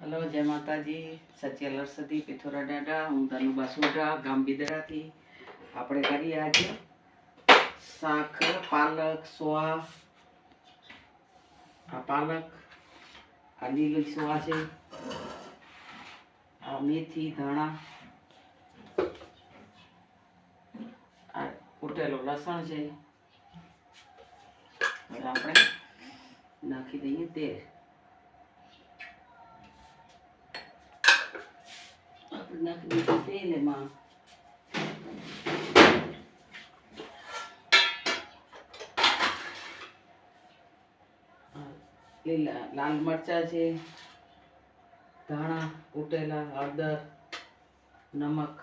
Hello, જય માતાજી. સચ્ચે લરસદી પિથોરા ડાડા. હું ધનુબા સુડા, ગામ બિદરાથી. આપણે કરીએ આજે શાક પાલક સોવા. આ પાલક, આ લીલી સોવા છે, આ મેથી ધાણા, આ કૂટેલો લસણ છે. હવે આપણે નાખી દઈએ તેલ. નાખી દીધું તેલ. એમાં લીલા લાલ મરચા છે, ધાણા કૂટેલા, હળદર, નમક.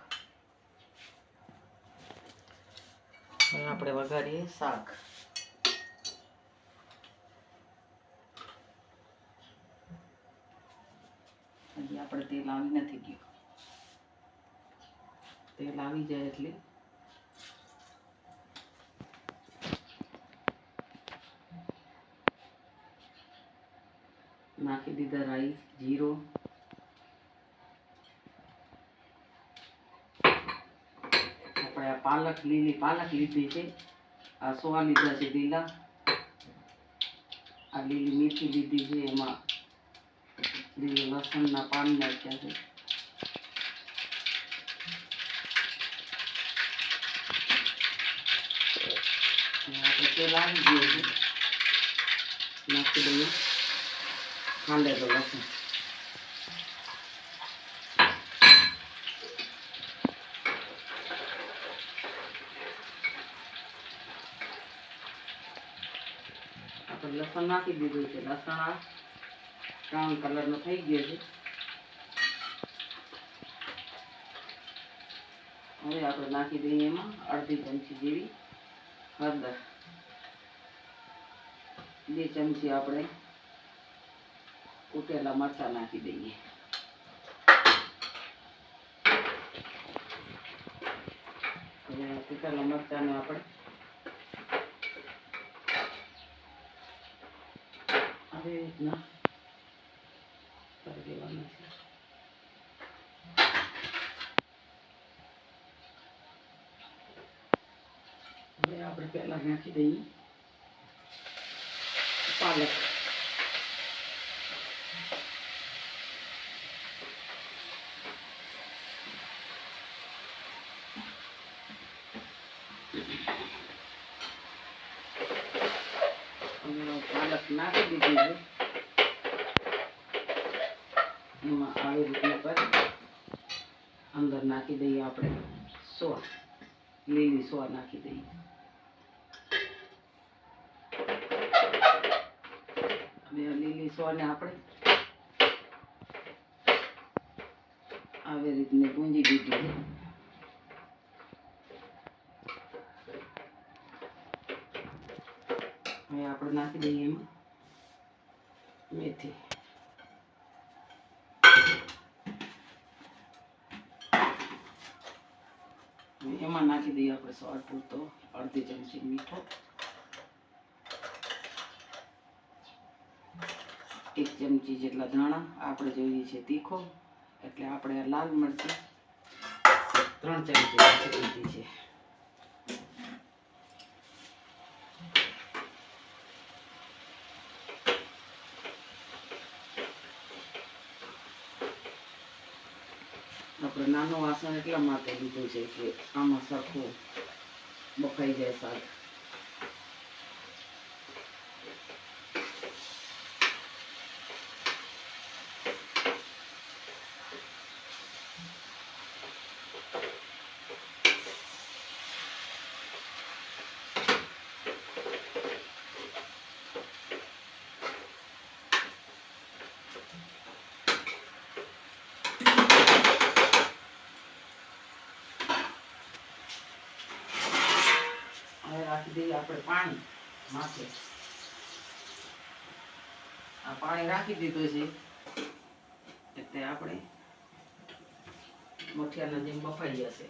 હવે આપણે વઘારીએ શાક. હજી આપણે તેલ આવી નથી ગયું. તેલ આવી જાય એટલે નાખી દીધા રાઈ જીરો. આપણે આ પાલક લીલી પાલક લીધી છે, આ સોવા લીધા છે લીલા, આ લીલી મેથી લીધી છે, એમાં લીલું લસણના પાન નાખ્યા છે. આપણે તેલ આવી ગયું છે, નાખી દઈએ ખાંડેલો લસણ. આપણે લસણ નાખી દીધું છે. લસણ આ બ્રાઉન કલરનો થઈ ગયો છે. હવે આપણે નાખી દઈએ એમાં અડધી ચમચી જેવી હળદર, 2 ચમચી આપણે કૂટેલા મરચાં નાખી દઈએ. હવે કૂટેલા મરચાંને આપણે આવી રીતના કરી દેવાના છે. હવે આપણે પહેલા નાખી દઈએ પાલક. પાલક નાખી દીધી છે. એમાં આવી રીતના કરી અંદર નાખી દઈએ આપણે સોવા, લીલી સોવા નાખી દઈએ. હવે લીલી સોવાને આપણે આવી રીતને ભૂંજી દીધી છે. હવે આપણે નાખી દઈએ એમાં મેથી. એમાં નાખી દઈએ આપણે સ્વાદ પૂરતો અડધી ચમચી મીઠો, 1 ચમચી જેટલા ધાણા. આપણે જોઈએ છે તીખો એટલે આપણે લાલ મરચી 3 ચમચી નાખી દીધી છે. આપણે નાનું વાસણ એટલા માટે લીધું છે કે આમાં સરખું બફાઈ જાય શાક. રાખી દઈએ આપણે પાણી માથે. આ પાણી રાખી દીધું છે એટલે આપણે મઠિયાના જેમ બફાઈ જશે.